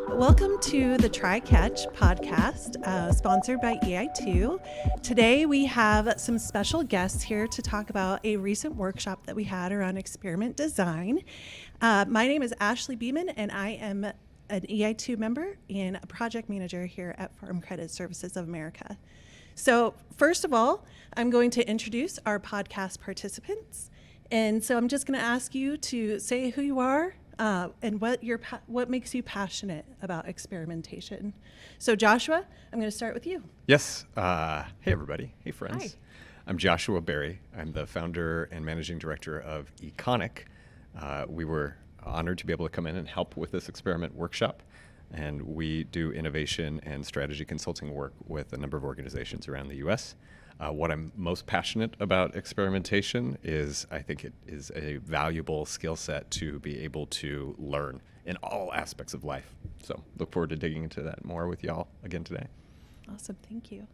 Welcome to the Try Catch podcast, sponsored by EI2. Today we have some special guests here to talk about a recent workshop that we had around experiment design. My name is Ashley Beaman, and I am an EI2 member and a project manager here at Farm Credit Services of America. So first of all, I'm going to introduce our podcast participants. And so I'm just going to ask you to say who you are, and what makes you passionate about experimentation. So Joshua, I'm going to start with you. Yes. Hey, everybody. Hey, friends. Hi. I'm Joshua Berry. I'm the founder and managing director of Econic. We were honored to be able to come in and help with this experiment workshop. And we do innovation and strategy consulting work with a number of organizations around the U.S. What I'm most passionate about experimentation is I think it is a valuable skill set to be able to learn in all aspects of life. So look forward to digging into that more with y'all again today. Awesome, thank you.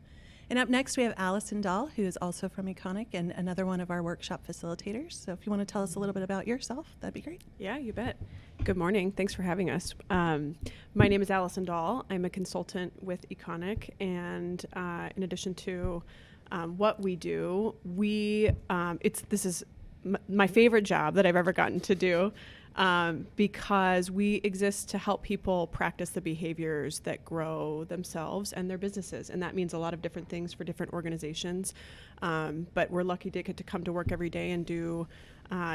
And up next we have Allison Dahl, who is also from Econic and another one of our workshop facilitators. So if you want to tell us a little bit about yourself, that'd be great. Yeah, you bet. Good morning. Thanks for having us. My name is Allison Dahl. I'm a consultant with Econic, and in addition to what we do, this is my favorite job that I've ever gotten to do, because we exist to help people practice the behaviors that grow themselves and their businesses. And that means a lot of different things for different organizations. But we're lucky to get to come to work every day and do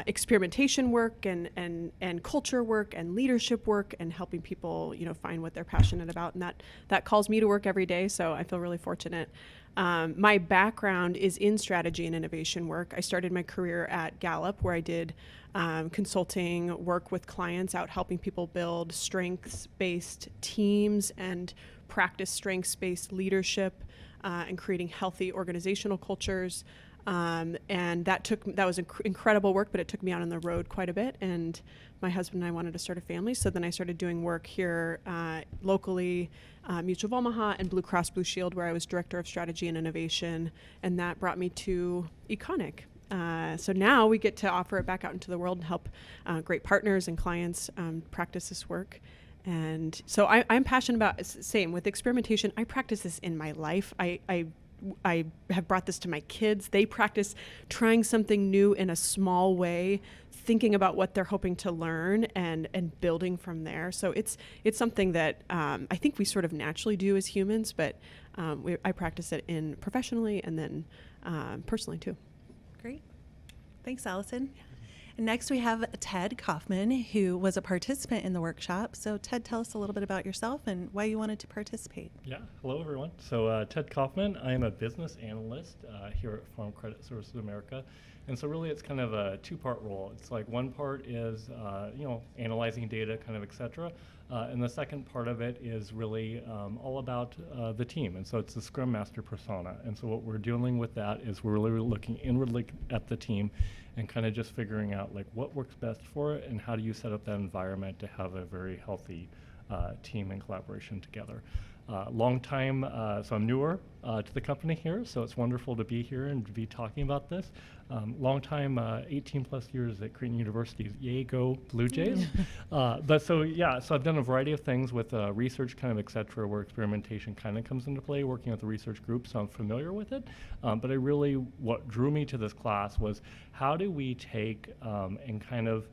experimentation work and culture work and leadership work and helping people, find what they're passionate about. And that calls me to work every day. So I feel really fortunate. My background is in strategy and innovation work. I started my career at Gallup, where I did consulting work with clients out helping people build strengths-based teams and practice strengths-based leadership and creating healthy organizational cultures. And that was incredible work, but it took me out on the road quite a bit. And my husband and I wanted to start a family, so then I started doing work here locally, Mutual of Omaha and Blue Cross Blue Shield, where I was director of strategy and innovation, and that brought me to Econic. So now we get to offer it back out into the world and help great partners and clients practice this work. And so I'm passionate about, same with experimentation. I practice this in my life. I have brought this to my kids. They practice trying something new in a small way, thinking about what they're hoping to learn and building from there. So it's something that I think we sort of naturally do as humans, but I practice it professionally and then personally too. Great. Thanks, Allison. And next we have Ted Kaufman, who was a participant in the workshop. So Ted, tell us a little bit about yourself and why you wanted to participate. Yeah, hello everyone. So Ted Kaufman, I am a business analyst here at Farm Credit Services of America. And so really it's kind of a two-part role. It's like one part is, analyzing data, kind of, et cetera. And the second part of it is really all about the team. And so it's the Scrum Master persona. And so what we're dealing with that is we're really looking inwardly at the team and kind of just figuring out like what works best for it and how do you set up that environment to have a very healthy team and collaboration together. Long time, so I'm newer to the company here, so it's wonderful to be here and to be talking about this. Long time, 18 plus years at Creighton University. Yay, go Blue Jays. So I've done a variety of things with research, kind of, et cetera, where experimentation kind of comes into play, working with the research group, so I'm familiar with it. But what drew me to this class was how do we take and kind of,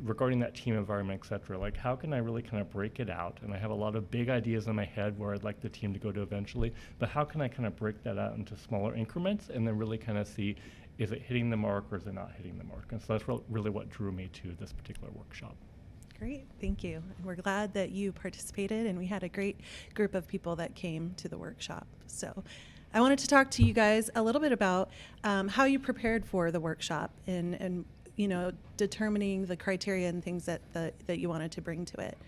regarding that team environment, et cetera, like how can I really kind of break it out? And I have a lot of big ideas in my head where I'd like the team to go to eventually, but how can I kind of break that out into smaller increments and then really kind of see, is it hitting the mark or is it not hitting the mark? And so that's really what drew me to this particular workshop. Great, thank you. And we're glad that you participated, and we had a great group of people that came to the workshop. So I wanted to talk to you guys a little bit about how you prepared for the workshop and determining the criteria and things that you wanted to bring to it.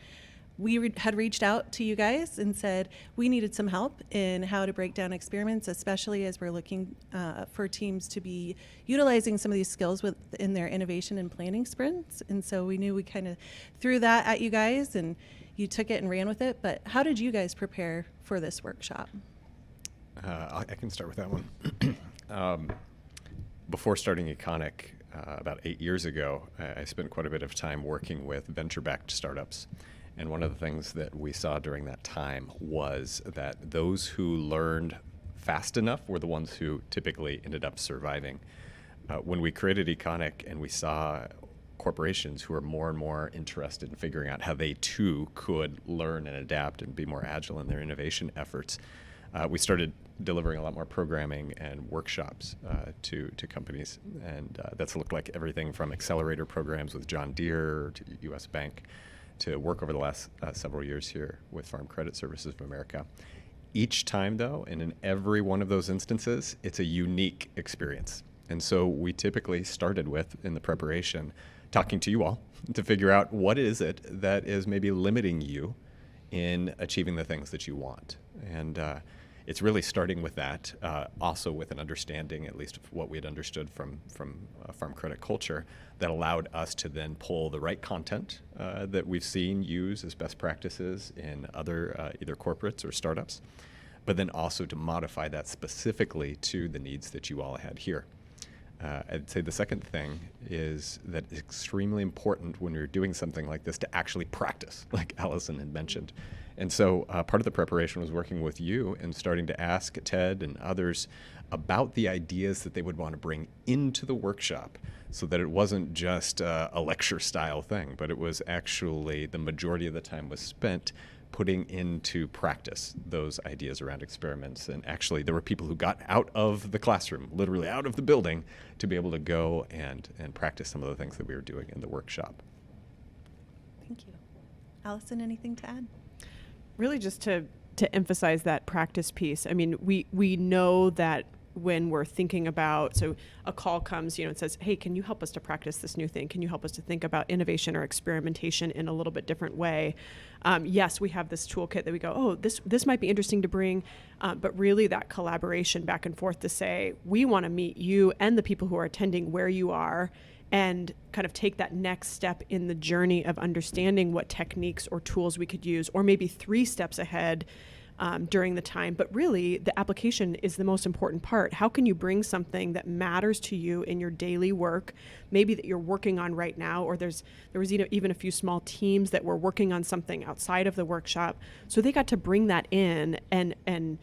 We had reached out to you guys and said we needed some help in how to break down experiments, especially as we're looking for teams to be utilizing some of these skills in their innovation and planning sprints. And so we knew we kind of threw that at you guys, and you took it and ran with it. But how did you guys prepare for this workshop? I can start with that one. Before starting Econic, about 8 years ago, I spent quite a bit of time working with venture-backed startups. And one of the things that we saw during that time was that those who learned fast enough were the ones who typically ended up surviving. When we created Econic and we saw corporations who are more and more interested in figuring out how they too could learn and adapt and be more agile in their innovation efforts, we started delivering a lot more programming and workshops to companies. And that's looked like everything from accelerator programs with John Deere to US Bank to work over the last several years here with Farm Credit Services of America. Each time, though, and in every one of those instances, it's a unique experience. And so we typically started with, in the preparation, talking to you all to figure out what is it that is maybe limiting you in achieving the things that you want. And it's really starting with that, also with an understanding, at least of what we had understood from farm credit culture, that allowed us to then pull the right content that we've seen use as best practices in other either corporates or startups, but then also to modify that specifically to the needs that you all had here. I'd say the second thing is that it's extremely important when you're doing something like this to actually practice, like Allison had mentioned. And so part of the preparation was working with you and starting to ask Ted and others about the ideas that they would want to bring into the workshop so that it wasn't just a lecture style thing, but it was actually the majority of the time was spent putting into practice those ideas around experiments. And actually, there were people who got out of the classroom, literally out of the building, to be able to go and practice some of the things that we were doing in the workshop. Thank you. Allison, anything to add? Really just to emphasize that practice piece. I mean, we know that when we're thinking about, so a call comes, and says, hey, can you help us to practice this new thing? Can you help us to think about innovation or experimentation in a little bit different way? Yes, we have this toolkit that we go, oh, this might be interesting to bring, but really that collaboration back and forth to say, we want to meet you and the people who are attending where you are and kind of take that next step in the journey of understanding what techniques or tools we could use, or maybe 3 steps ahead during the time. But really, the application is the most important part. How can you bring something that matters to you in your daily work, maybe that you're working on right now, or there was even a few small teams that were working on something outside of the workshop. So they got to bring that in, and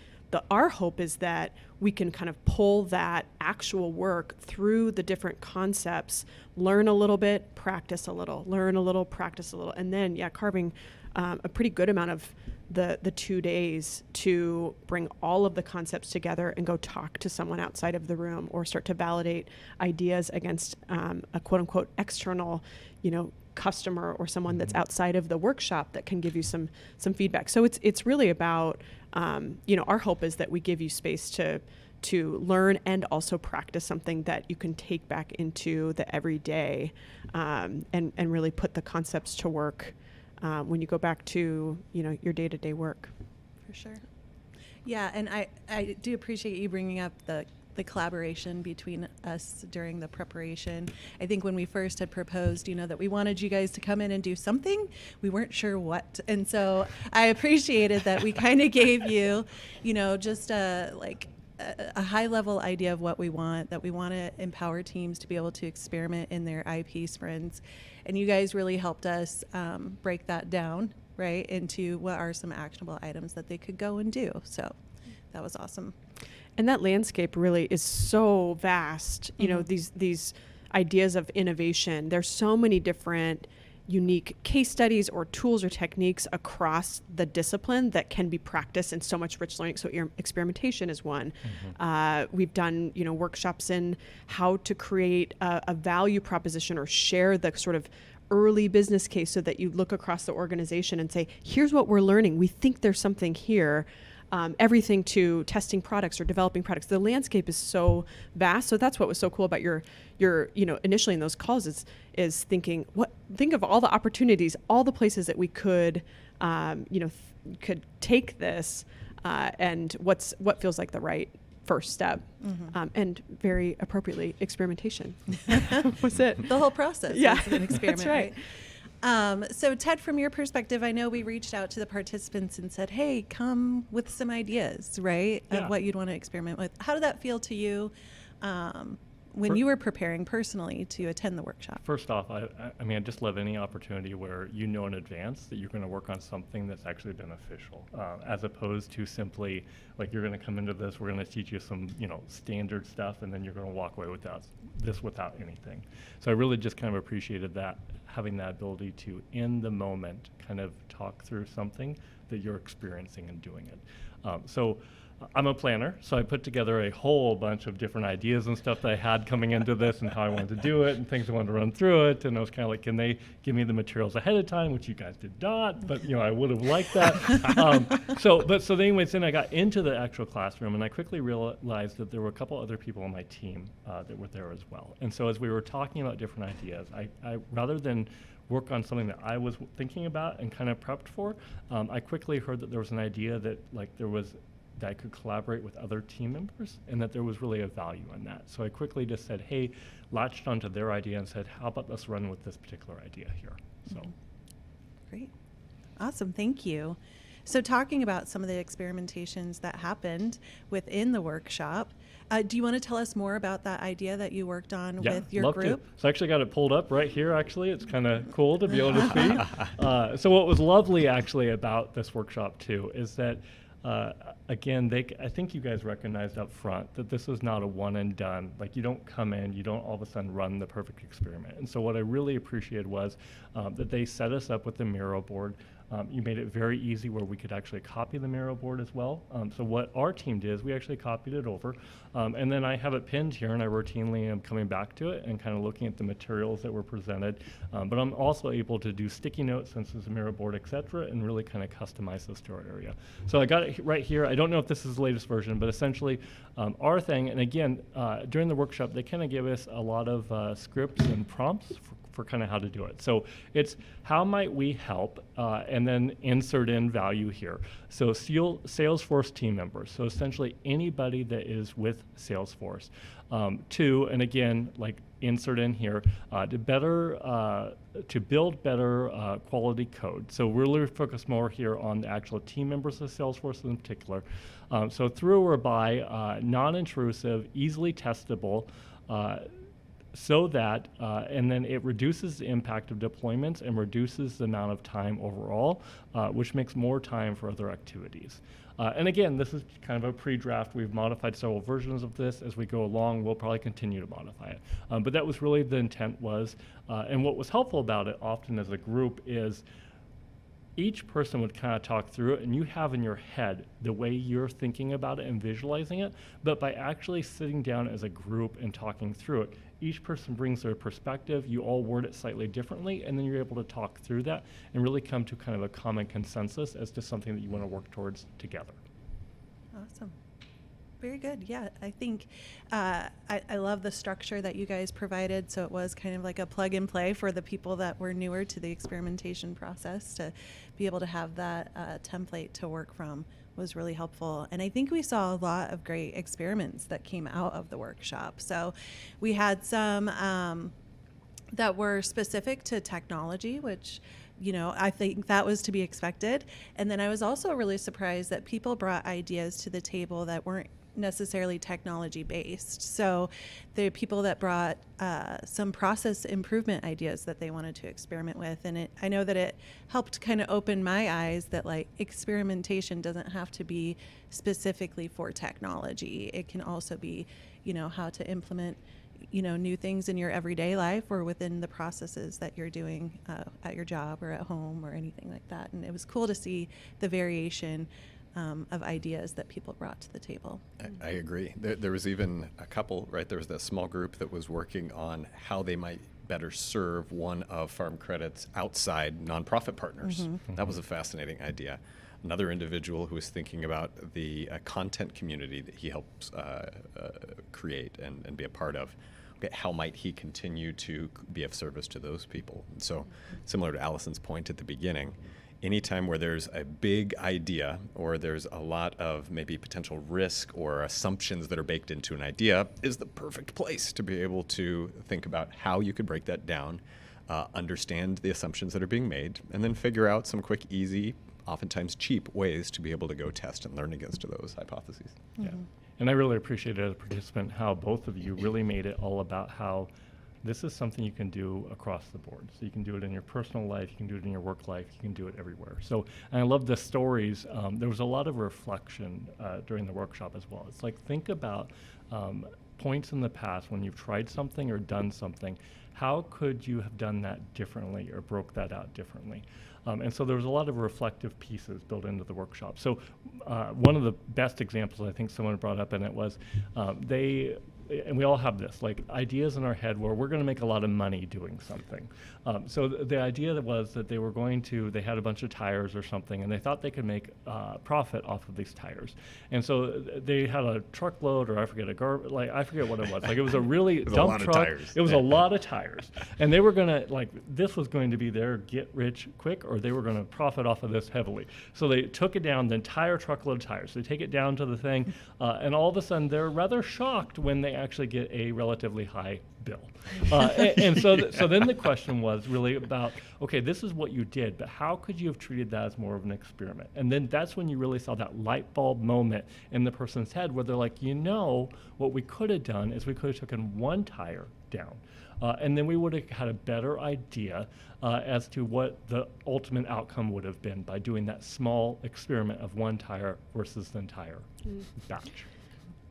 our hope is that we can kind of pull that actual work through the different concepts, learn a little bit, practice a little, learn a little, practice a little, and then, carving a pretty good amount of the 2 days to bring all of the concepts together and go talk to someone outside of the room or start to validate ideas against a quote unquote external, customer or someone that's outside of the workshop that can give you some feedback. So it's really about, our hope is that we give you space to learn and also practice something that you can take back into the everyday, and really put the concepts to work when you go back to, your day-to-day work. For sure. Yeah, and I do appreciate you bringing up the collaboration between us during the preparation. I think when we first had proposed, that we wanted you guys to come in and do something, we weren't sure what. And so I appreciated that we kind of gave you, just a high-level idea of what we want, that we want to empower teams to be able to experiment in their IP sprints. And you guys really helped us break that down, right, into what are some actionable items that they could go and do. So that was awesome. And that landscape really is so vast. These ideas of innovation, there's so many different unique case studies or tools or techniques across the discipline that can be practiced in so much rich learning. So experimentation is one. We've done, workshops in how to create a value proposition or share the sort of early business case so that you look across the organization and say, here's what we're learning. We think there's something here. Everything to testing products or developing products. The landscape is so vast. So that's what was so cool about your initially in those calls is think of all the opportunities, all the places that we could, could take this, and what feels like the right first step, and very appropriately, experimentation was it. The whole process was an experiment, That's right. So Ted, from your perspective, I know we reached out to the participants and said, hey, come with some ideas, right, of what you'd want to experiment with. How did that feel to you? when you were preparing personally to attend the workshop? First off, I mean, I just love any opportunity where you know in advance that you're going to work on something that's actually beneficial, as opposed to simply like you're going to come into this, we're going to teach you some, standard stuff, and then you're going to walk away without anything. So I really just kind of appreciated that, having that ability to, in the moment, kind of talk through something that you're experiencing and doing it. So I'm a planner, so I put together a whole bunch of different ideas and stuff that I had coming into this and how I wanted to do it and things I wanted to run through it. And I was kind of like, can they give me the materials ahead of time, which you guys did not, but I would have liked that. So anyways, then I got into the actual classroom and I quickly realized that there were a couple other people on my team that were there as well. And so as we were talking about different ideas, I rather than work on something that I was thinking about and kind of prepped for, I quickly heard that there was an idea that that I could collaborate with other team members and that there was really a value in that. So I quickly just said, hey, latched onto their idea and said, how about let's run with this particular idea here? So. Great. Awesome. Thank you. So talking about some of the experimentations that happened within the workshop, do you want to tell us more about that idea that you worked on with your group? So I actually got it pulled up right here, actually. It's kind of cool to be able to see. So what was lovely actually about this workshop too is that again, I think you guys recognized up front that this is not a one and done. Like you don't come in, you don't all of a sudden run the perfect experiment. And so what I really appreciated was that they set us up with the Miro board. You made it very easy where we could actually copy the Miro board as well. So what our team did is we actually copied it over. And then I have it pinned here and I routinely am coming back to it and kind of looking at the materials that were presented. But I'm also able to do sticky notes since it's a Miro board, et cetera, and really kind of customize this to our area. So I got it right here. I don't know if this is the latest version, but essentially our thing, and again, during the workshop, they kind of give us a lot of scripts and prompts for kind of how to do it. So it's how might we help, and then insert in value here. So Salesforce team members, so essentially anybody that is with Salesforce. Two, and again, like insert in here, to build better quality code. So we're really focused more here on the actual team members of Salesforce in particular. So through or by non-intrusive, easily testable, so that, and then it reduces the impact of deployments and reduces the amount of time overall, which makes more time for other activities. And again, this is kind of a pre-draft. We've modified several versions of this. As we go along, we'll probably continue to modify it. But that was really the intent was, and what was helpful about it often as a group is each person would kind of talk through it and you have in your head the way you're thinking about it and visualizing it, but by actually sitting down as a group and talking through it, each person brings their perspective, you all word it slightly differently, and then you're able to talk through that and really come to kind of a common consensus as to something that you want to work towards together. Awesome. Very good. Yeah, I think I love the structure that you guys provided. So it was kind of like a plug and play for the people that were newer to the experimentation process to be able to have that template to work from was really helpful. And I think we saw a lot of great experiments that came out of the workshop. So we had some that were specific to technology, which I think that was to be expected. And then I was also really surprised that people brought ideas to the table that weren't necessarily technology based. So the people that brought some process improvement ideas that they wanted to experiment with, and I know that it helped kind of open my eyes that like experimentation doesn't have to be specifically for technology. It can also be, how to implement new things in your everyday life or within the processes that you're doing at your job or at home or anything like that. And it was cool to see the variation of ideas that people brought to the table. I agree. There was even a couple, right? There was that small group that was working on how they might better serve one of Farm Credit's outside nonprofit partners. Mm-hmm. That was a fascinating idea. Another individual who was thinking about the content community that he helps create and be a part of. Okay, how might he continue to be of service to those people? And so, similar to Allison's point at the beginning, anytime where there's a big idea or there's a lot of maybe potential risk or assumptions that are baked into an idea is the perfect place to be able to think about how you could break that down, understand the assumptions that are being made, and then figure out some quick, easy, oftentimes cheap ways to be able to go test and learn against those hypotheses. Mm-hmm. Yeah. And I really appreciated as a participant how both of you really made it all about how this is something you can do across the board. So you can do it in your personal life, you can do it in your work life, you can do it everywhere. So, and I love the stories. There was a lot of reflection during the workshop as well. It's like, think about points in the past when you've tried something or done something. How could you have done that differently or broke that out differently? And so there was a lot of reflective pieces built into the workshop. So one of the best examples I think someone brought up in it was and we all have this, like ideas in our head where we're going to make a lot of money doing something. So the idea that was that they had a bunch of tires or something, and they thought they could make profit off of these tires. And so they had a truckload, or I forget what it was. Like, it was a really dump truck. It was a lot of tires. And they were going to, this was going to be their get rich quick, or they were going to profit off of this heavily. So they took it down, the entire truckload of tires. They take it down to the thing, and all of a sudden they're rather shocked when they actually get a relatively high bill. So then the question was really about, okay, this is what you did, but how could you have treated that as more of an experiment? And then that's when you really saw that light bulb moment in the person's head where they're like, what we could have done is we could have taken one tire down. And then we would have had a better idea as to what the ultimate outcome would have been by doing that small experiment of one tire versus the entire batch.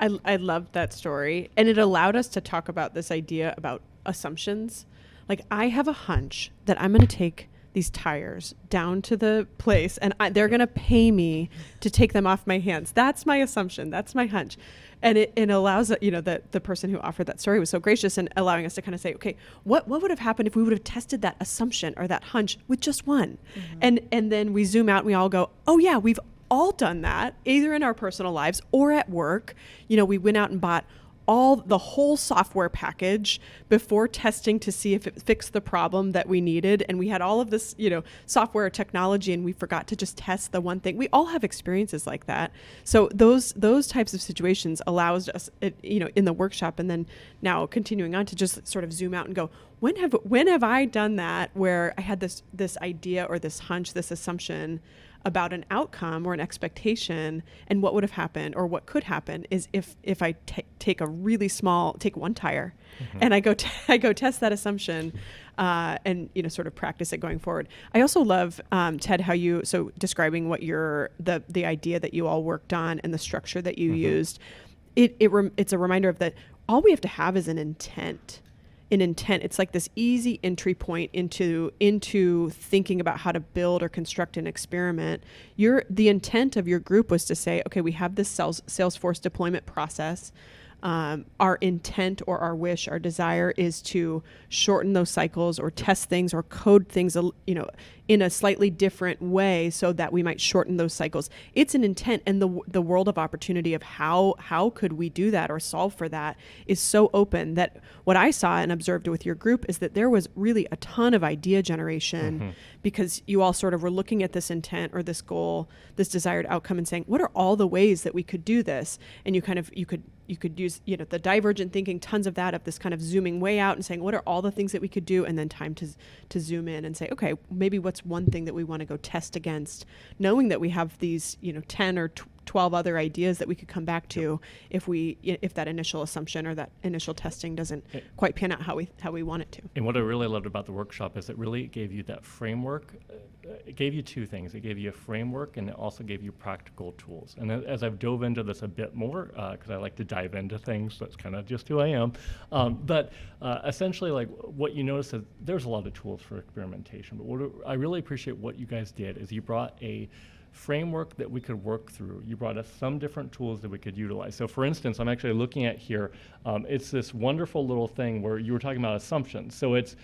I loved that story, and it allowed us to talk about this idea about assumptions. Like, I have a hunch that I'm going to take these tires down to the place, and they're going to pay me to take them off my hands. That's my assumption. That's my hunch. And it allows, the person who offered that story was so gracious in allowing us to kind of say, okay, what would have happened if we would have tested that assumption or that hunch with just one? Mm-hmm. And then we zoom out and we all go, oh yeah, we've all done that, either in our personal lives or at work. We went out and bought the whole software package before testing to see if it fixed the problem that we needed. And we had all of this, software technology, and we forgot to just test the one thing. We all have experiences like that. So those types of situations allows us, in the workshop, and then now continuing on to just sort of zoom out and go, when have I done that where I had this idea or this hunch, this assumption about an outcome or an expectation, and what would have happened or what could happen is if I take one tire, mm-hmm. and I go test that assumption, and sort of practice it going forward. I also love, Ted, how you describing what the idea that you all worked on and the structure that you mm-hmm. used. It's a reminder of that all we have to have is an intent. It's like this easy entry point into thinking about how to build or construct an experiment. The intent of your group was to say, okay, we have this Salesforce deployment process. Our intent or our wish, our desire is to shorten those cycles or test things or code things, in a slightly different way so that we might shorten those cycles. It's an intent, and the world of opportunity of how could we do that or solve for that is so open that what I saw and observed with your group is that there was really a ton of idea generation, mm-hmm. because you all sort of were looking at this intent or this goal, this desired outcome, and saying, what are all the ways that we could do this? And you could use, the divergent thinking, tons of that, of this kind of zooming way out and saying, what are all the things that we could do? And then time to zoom in and say, okay, maybe what's one thing that we want to go test against, knowing that we have these, 10 or 12 other ideas that we could come back to if that initial assumption or that initial testing doesn't quite pan out how we want it to. And what I really loved about the workshop is it really gave you that framework. It gave you two things. It gave you a framework, and it also gave you practical tools. And as I've dove into this a bit more, because I like to dive into things, that's kind of just who I am. But essentially, like, what you notice is there's a lot of tools for experimentation. But what I really appreciate what you guys did is you brought a framework that we could work through. You brought us some different tools that we could utilize. So for instance, I'm actually looking at here, it's this wonderful little thing where you were talking about assumptions. So it's,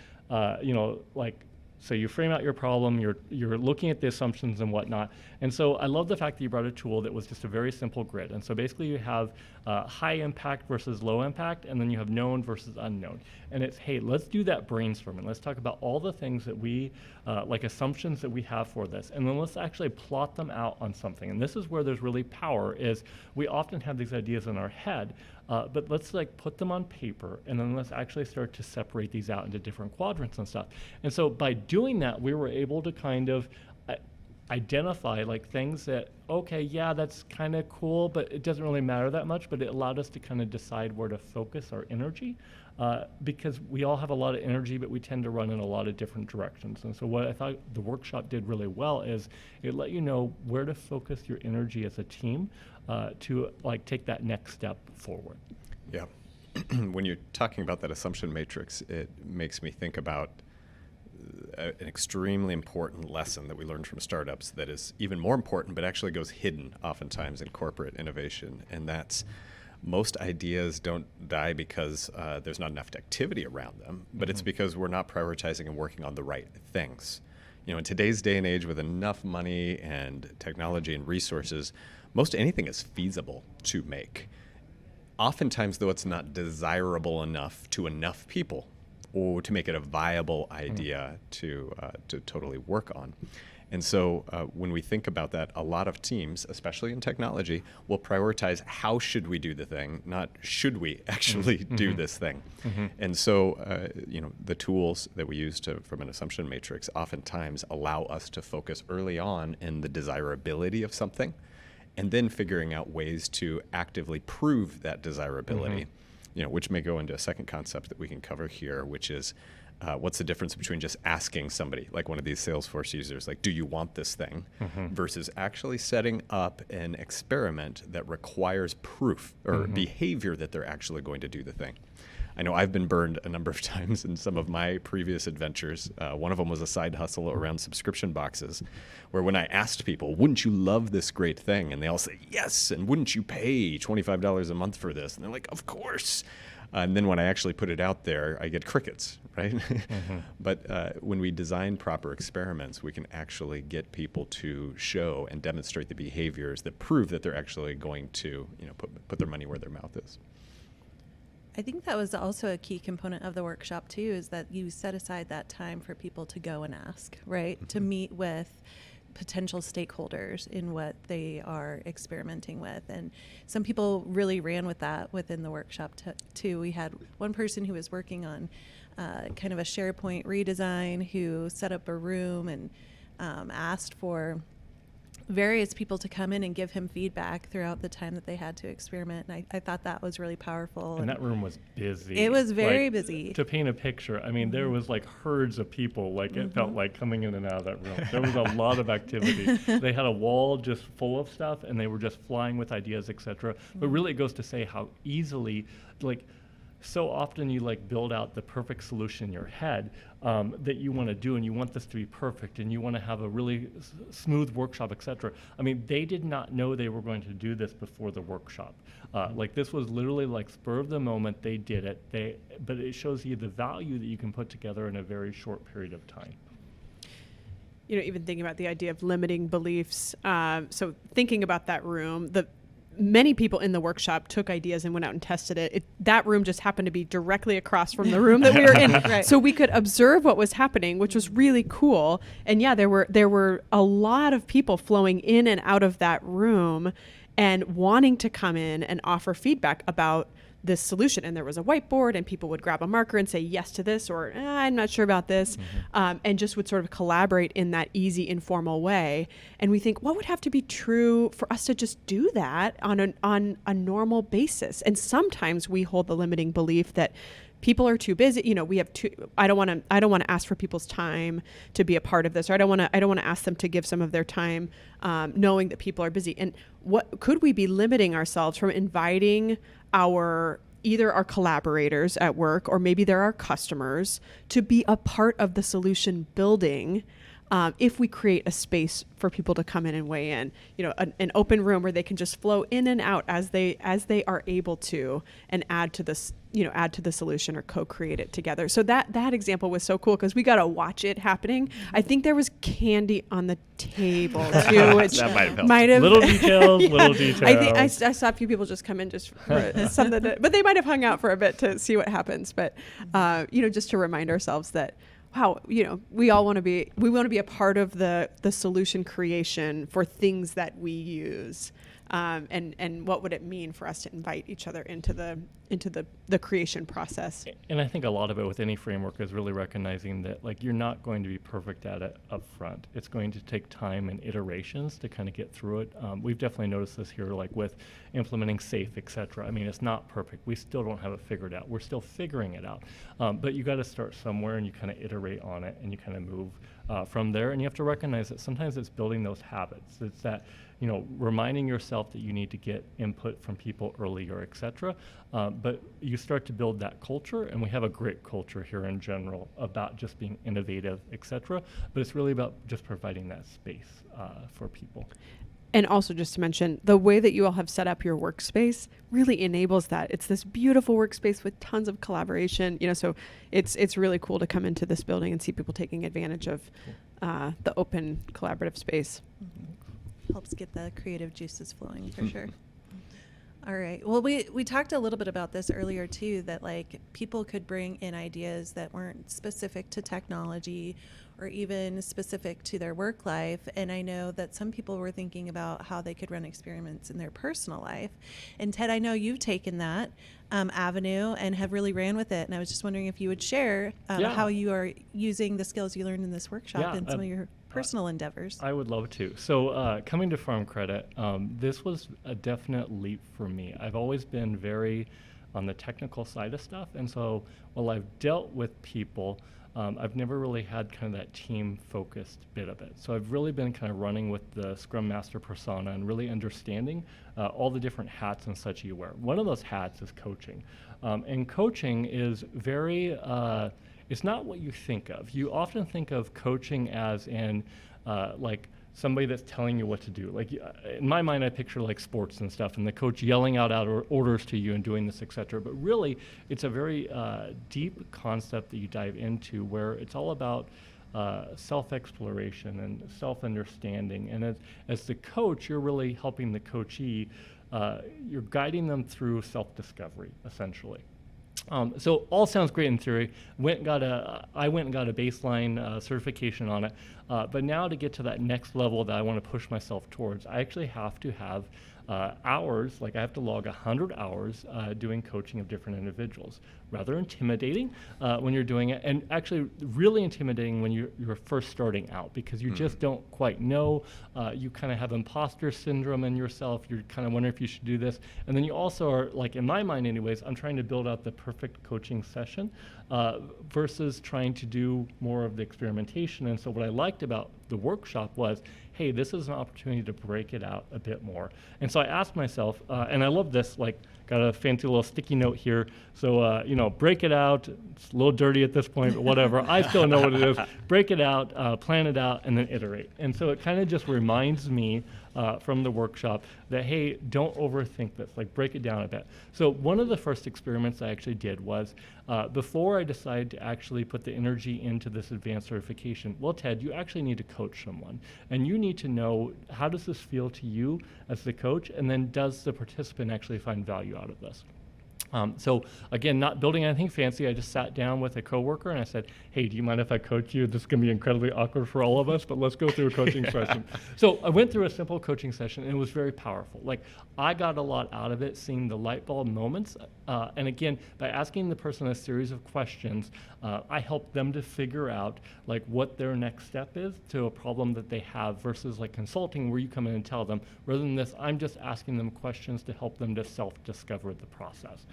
so you frame out your problem, you're looking at the assumptions and whatnot. And so I love the fact that you brought a tool that was just a very simple grid. And so basically you have high impact versus low impact, and then you have known versus unknown. And it's, hey, let's do that brainstorming. Let's talk about all the things that we, like assumptions that we have for this. And then let's actually plot them out on something. And this is where there's really power, is we often have these ideas in our head, but let's put them on paper, and then let's actually start to separate these out into different quadrants and stuff. And so by doing that, we were able to kind of identify like things that, okay, yeah, that's kind of cool, but it doesn't really matter that much, but it allowed us to kind of decide where to focus our energy, because we all have a lot of energy, but we tend to run in a lot of different directions. And so what I thought the workshop did really well is it let you know where to focus your energy as a team to like take that next step forward. Yeah. When you're talking about that assumption matrix, it makes me think about an extremely important lesson that we learned from startups that is even more important, but actually goes hidden oftentimes in corporate innovation. And that's most ideas don't die because there's not enough activity around them, but it's because we're not prioritizing and working on the right things. You know, in today's day and age with enough money and technology and resources, most anything is feasible to make. Oftentimes, though, it's not desirable enough to enough people or to make it a viable idea to totally work on. And so when we think about that, a lot of teams, especially in technology, will prioritize how should we do the thing, not should we actually do this thing. And so, you know, the tools that we use from an assumption matrix oftentimes allow us to focus early on in the desirability of something, and then figuring out ways to actively prove that desirability, you know, which may go into a second concept that we can cover here, which is what's the difference between just asking somebody, like one of these Salesforce users, like, do you want this thing, versus actually setting up an experiment that requires proof or behavior that they're actually going to do the thing. I know I've been burned a number of times in some of my previous adventures. One of them was a side hustle around subscription boxes, where when I asked people, wouldn't you love this great thing? And they all say, yes, and wouldn't you pay $25 a month for this? And they're like, of course. And then when I actually put it out there, I get crickets, right? But when we design proper experiments, we can actually get people to show and demonstrate the behaviors that prove that they're actually going to, you know, put their money where their mouth is. I think that was also a key component of the workshop too, is that you set aside that time for people to go and ask, right? To meet with potential stakeholders in what they are experimenting with. And some people really ran with that within the workshop too. We had one person who was working on kind of a SharePoint redesign who set up a room and asked for various people to come in and give him feedback throughout the time that they had to experiment. And I thought that was really powerful. And that room was busy. It was very like, busy. To paint a picture, I mean, there was like herds of people, like it felt like coming in and out of that room. There was a lot of activity. They had a wall just full of stuff, and they were just flying with ideas, etc. But really it goes to say how easily, like, so often you like build out the perfect solution in your head that you want to do, and you want this to be perfect, and you want to have a really smooth workshop, etc. I mean, they did not know they were going to do this before the workshop. Like this was literally like spur of the moment. They did it. But it shows you the value that you can put together in a very short period of time. You know, even thinking about the idea of limiting beliefs. So thinking about that room, many people in the workshop took ideas and went out and tested it. That room just happened to be directly across from the room that we were in. Right. So we could observe what was happening, which was really cool. And yeah, there were a lot of people flowing in and out of that room and wanting to come in and offer feedback about this solution. And there was a whiteboard, and people would grab a marker and say yes to this, or I'm not sure about this, and just would sort of collaborate in that easy, informal way. And we think, what would have to be true for us to just do that on a normal basis? And sometimes we hold the limiting belief that people are too busy. You know, we have I don't want to ask for people's time to be a part of this, or I don't want to ask them to give some of their time, knowing that people are busy. And what could we be limiting ourselves from inviting either our collaborators at work, or maybe they're our customers, to be a part of the solution building, if we create a space for people to come in and weigh in, you know, an open room where they can just flow in and out as they are able to, and add to the solution or co-create it together. So that example was so cool because we got to watch it happening. I think there was candy on the table too, which that might have Little details, little details. I think I saw a few people just come in just for something, but they might have hung out for a bit to see what happens. But you know, just to remind ourselves that, wow, you know, we want to be a part of the solution creation for things that we use. and what would it mean for us to invite each other into the creation process. And I think a lot of it with any framework is really recognizing that like you're not going to be perfect at it up front. It's going to take time and iterations to kind of get through it. We've definitely noticed this here, like with implementing SAFe, et cetera. I mean, it's not perfect. We still don't have it figured out. We're still figuring it out. But you got to start somewhere, and you kind of iterate on it, and you kind of move from there. And you have to recognize that sometimes it's building those habits. It's that, you know, reminding yourself that you need to get input from people earlier, et cetera. But you start to build that culture, and we have a great culture here in general about just being innovative, et cetera. But it's really about just providing that space for people. And also, just to mention, the way that you all have set up your workspace really enables that. It's this beautiful workspace with tons of collaboration, you know, so it's really cool to come into this building and see people taking advantage of the open collaborative space. Helps get the creative juices flowing for sure. All right. Well, we talked a little bit about this earlier too, that like people could bring in ideas that weren't specific to technology or even specific to their work life. And I know that some people were thinking about how they could run experiments in their personal life. And Ted, I know you've taken that avenue and have really ran with it. And I was just wondering if you would share how you are using the skills you learned in this workshop in some of your personal endeavors. I would love to. So coming to Farm Credit, this was a definite leap for me. I've always been very on the technical side of stuff. And so while I've dealt with people, I've never really had kind of that team-focused bit of it. So I've really been kind of running with the Scrum Master persona and really understanding all the different hats and such you wear. One of those hats is coaching. And coaching is very, it's not what you think of. You often think of coaching as in like somebody that's telling you what to do. Like in my mind, I picture like sports and stuff, and the coach yelling out orders to you and doing this, et cetera. But really, it's a very deep concept that you dive into, where it's all about self-exploration and self-understanding. And as the coach, you're really helping the coachee. You're guiding them through self-discovery, essentially. So all sounds great in theory. I went and got a baseline certification on it. But now to get to that next level that I want to push myself towards, I actually have to have hours, like I have to log 100 hours doing coaching of different individuals. Rather intimidating when you're doing it, and actually really intimidating when you're first starting out, because you just don't quite know. You kind of have imposter syndrome in yourself. You're kind of wondering if you should do this. And then you also are, like in my mind anyways, I'm trying to build out the perfect coaching session versus trying to do more of the experimentation. And so what I liked about the workshop was, hey, this is an opportunity to break it out a bit more. And so I asked myself, and I love this, like, got a fancy little sticky note here. So, you know, break it out. It's a little dirty at this point, but whatever. I still know what it is. Break it out, plan it out, and then iterate. And so it kind of just reminds me from the workshop that, hey, don't overthink this. Like, break it down a bit. So one of the first experiments I actually did was, before I decided to actually put the energy into this advanced certification, well, Ted, you actually need to coach someone. And you need to know, how does this feel to you as the coach? And then does the participant actually find value out of this? So again, not building anything fancy. I just sat down with a coworker and I said, hey, do you mind if I coach you? This is going to be incredibly awkward for all of us, but let's go through a coaching session. So I went through a simple coaching session, and it was very powerful. Like, I got a lot out of it, seeing the light bulb moments. And again, by asking the person a series of questions, I helped them to figure out like what their next step is to a problem that they have, versus like consulting where you come in and tell them. Rather than this, I'm just asking them questions to help them to self-discover the process.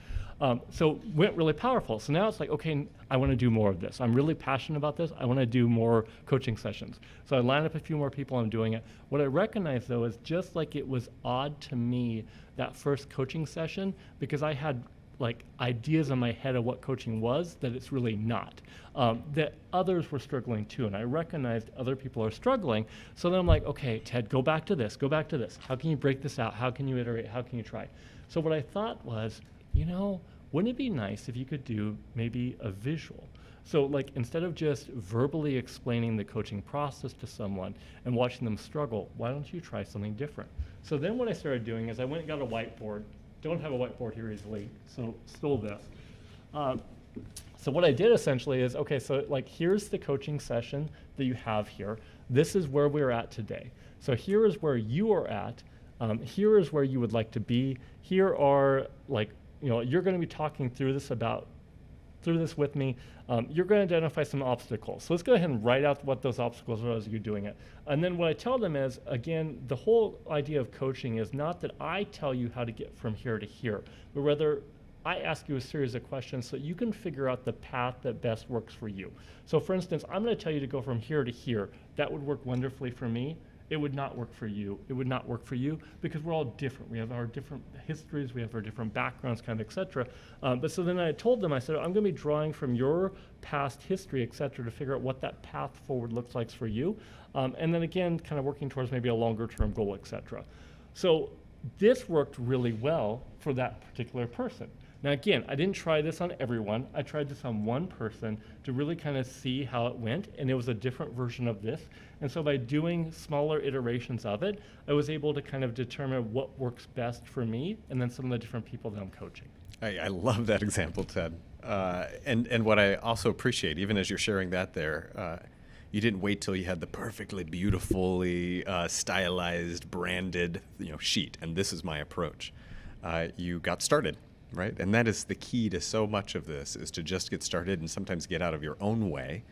So went really powerful. So now it's like, okay, I want to do more of this. I'm really passionate about this. I want to do more coaching sessions. So I lined up a few more people. I'm doing it. What I recognize though is, just like it was odd to me that first coaching session, because I had like ideas in my head of what coaching was, that it's really not. That others were struggling too, and I recognized other people are struggling. So then I'm like, okay, Ted, go back to this, go back to this. How can you break this out? How can you iterate? How can you try? So what I thought was, you know, wouldn't it be nice if you could do maybe a visual? So like, instead of just verbally explaining the coaching process to someone and watching them struggle, why don't you try something different? So then what I started doing is I went and got a whiteboard. Don't have a whiteboard here easily, so stole this. So what I did essentially is, okay, so like, here's the coaching session that you have here. This is where we're at today. So here is where you are at Here is where you would like to be. Here are, like, you're going to be talking through this with me. You're going to identify some obstacles. So let's go ahead and write out what those obstacles are as you're doing it. And then what I tell them is, again, the whole idea of coaching is not that I tell you how to get from here to here, but rather I ask you a series of questions so you can figure out the path that best works for you. So for instance, I'm going to tell you to go from here to here. That would work wonderfully for me. It would not work for you. It would not work for you because we're all different. We have our different histories, we have our different backgrounds, kind of, et cetera. But so then I told them, I said, I'm going to be drawing from your past history, et cetera, to figure out what that path forward looks like for you. And then again, kind of working towards maybe a longer term goal, et cetera. So this worked really well for that particular person. Now again, I didn't try this on everyone. I tried this on one person to really kind of see how it went, and it was a different version of this. And so by doing smaller iterations of it, I was able to kind of determine what works best for me and then some of the different people that I'm coaching. I love that example, Ted. And what I also appreciate, even as you're sharing that there, you didn't wait till you had the perfectly beautifully stylized, branded sheet, and this is my approach. You got started. Right? And that is the key to so much of this, is to just get started and sometimes get out of your own way.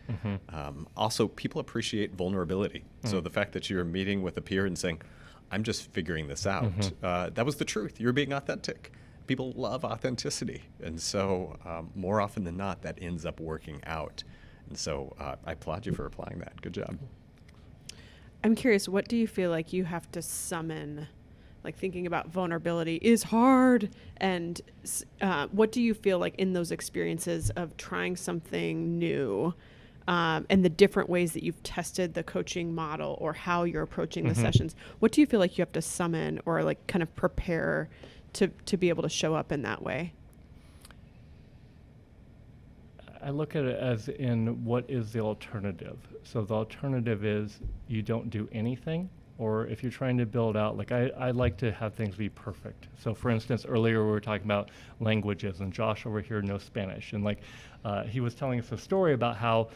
Also, people appreciate vulnerability. So the fact that you're meeting with a peer and saying, I'm just figuring this out, that was the truth. You're being authentic. People love authenticity. And so more often than not, that ends up working out. And so I applaud you for applying that. Good job. I'm curious, what do you feel like you have to summon? Like, thinking about vulnerability is hard. And what do you feel like in those experiences of trying something new and the different ways that you've tested the coaching model or how you're approaching the sessions? What do you feel like you have to summon or like kind of prepare to be able to show up in that way? I look at it as in what is the alternative. So the alternative is you don't do anything. Or if you're trying to build out, like I like to have things be perfect. So for instance, earlier we were talking about languages, and Josh over here knows Spanish. And like he was telling us a story about how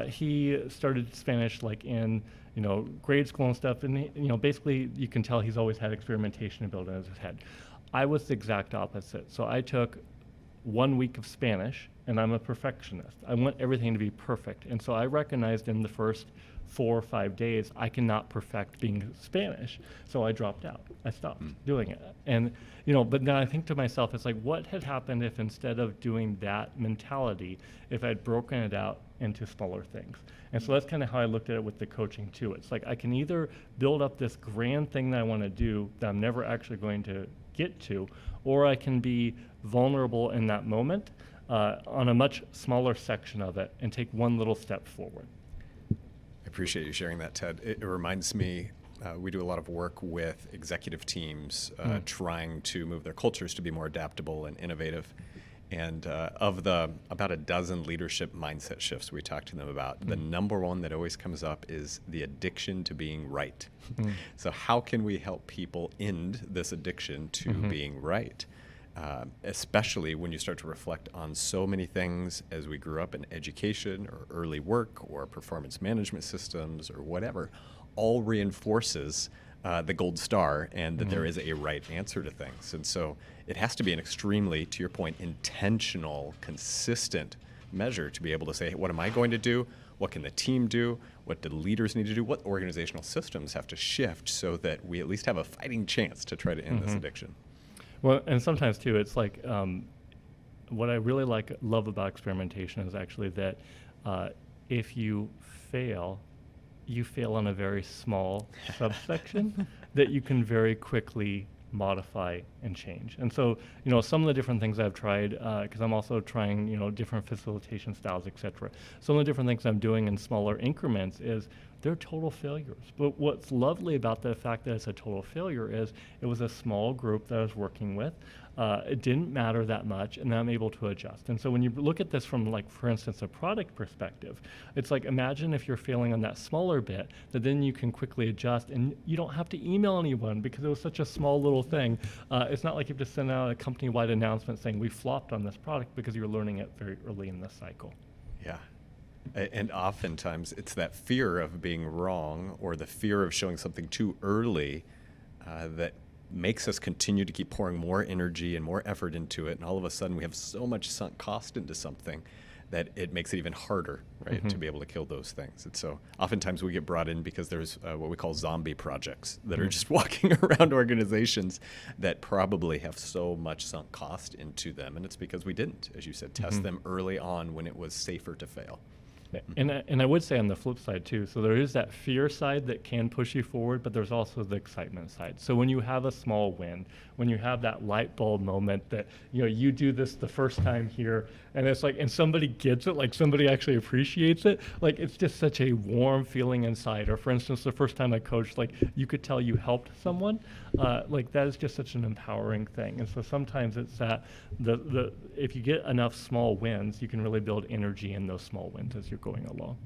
he started Spanish like in grade school and stuff. And basically you can tell he's always had experimentation built in his head. I was the exact opposite. So I took 1 week of Spanish, and I'm a perfectionist. I want everything to be perfect. And so I recognized in the first 4 or 5 days, I cannot perfect being Spanish. So I dropped out. I stopped doing it. And, but then I think to myself, it's like, what had happened if instead of doing that mentality, if I'd broken it out into smaller things? And so that's kind of how I looked at it with the coaching too. It's like, I can either build up this grand thing that I want to do that I'm never actually going to get to, or I can be vulnerable in that moment on a much smaller section of it and take one little step forward. I appreciate you sharing that, Ted. It reminds me, we do a lot of work with executive teams trying to move their cultures to be more adaptable and innovative. And of the about a dozen leadership mindset shifts we talk to them about, the number one that always comes up is the addiction to being right. So how can we help people end this addiction to being right? Especially when you start to reflect on so many things as we grew up in education or early work or performance management systems or whatever, all reinforces the gold star and that there is a right answer to things. And so it has to be an extremely, to your point, intentional, consistent measure to be able to say, hey, what am I going to do? What can the team do? What do leaders need to do? What organizational systems have to shift so that we at least have a fighting chance to try to end this addiction? Well, and sometimes too, it's like what I really love about experimentation is actually that if you fail on a very small subsection that you can very quickly modify and change. And so, some of the different things I've tried, because I'm also trying, different facilitation styles, et cetera. Some of the different things I'm doing in smaller increments is they're total failures. But what's lovely about the fact that it's a total failure is it was a small group that I was working with. It didn't matter that much, and I'm able to adjust. And so when you look at this from, like, for instance, a product perspective, it's like, imagine if you're failing on that smaller bit, that then you can quickly adjust, and you don't have to email anyone because it was such a small little thing. It's not like you have to send out a company-wide announcement saying we flopped on this product because you're learning it very early in the cycle. Yeah. And oftentimes it's that fear of being wrong or the fear of showing something too early that makes us continue to keep pouring more energy and more effort into it. And all of a sudden we have so much sunk cost into something that it makes it even harder, right, to be able to kill those things. And so oftentimes we get brought in because there's what we call zombie projects that are just walking around organizations that probably have so much sunk cost into them. And it's because we didn't, as you said, test them early on when it was safer to fail. And I would say on the flip side too, so there is that fear side that can push you forward, but there's also the excitement side. So when you have a small win, when you have that light bulb moment that, you do this the first time here, and it's like, and somebody gets it, like somebody actually appreciates it, like it's just such a warm feeling inside. Or for instance, the first time I coached, like you could tell you helped someone, like that is just such an empowering thing. And so sometimes it's that if you get enough small wins, you can really build energy in those small wins as you're going along.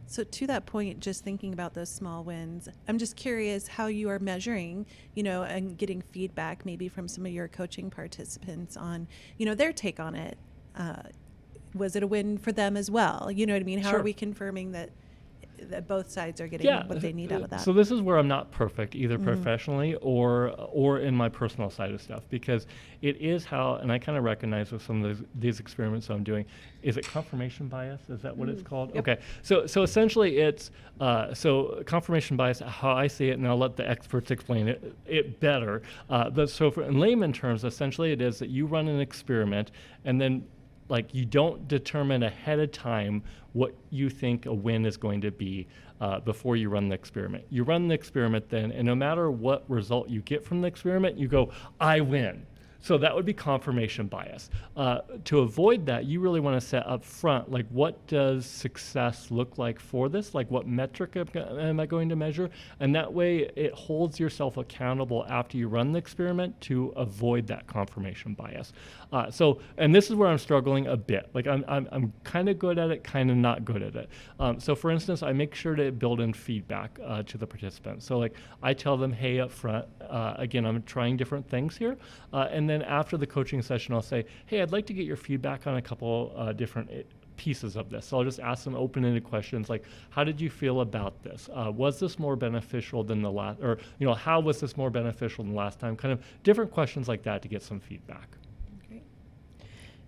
So to that point, just thinking about those small wins, I'm just curious how you are measuring, and getting feedback maybe from some of your coaching participants on, their take on it. Was it a win for them as well? You know what I mean? How Sure. are we confirming that both sides are getting what they need out of that? So this is where I'm not perfect either professionally or in my personal side of stuff, because it is how, and I kind of recognize with some of these experiments I'm doing, is it confirmation bias? Is that what it's called? Yep. Okay. So essentially it's, so confirmation bias, how I see it, and I'll let the experts explain it better. But so in layman terms, essentially it is that you run an experiment and then like you don't determine ahead of time what you think a win is going to be before you run the experiment. You run the experiment then, and no matter what result you get from the experiment, you go, I win. So that would be confirmation bias. To avoid that, you really want to set up front, like what does success look like for this? Like what metric am I going to measure? And that way it holds yourself accountable after you run the experiment to avoid that confirmation bias. And this is where I'm struggling a bit. Like I'm kind of good at it, kind of not good at it. So for instance, I make sure to build in feedback to the participants. So like I tell them, hey, up front, again, I'm trying different things here. And then after the coaching session, I'll say, hey, I'd like to get your feedback on a couple different pieces of this. So I'll just ask them open-ended questions like, how did you feel about this? Was this more beneficial than the last, or, how was this more beneficial than last time? Kind of different questions like that to get some feedback. Great.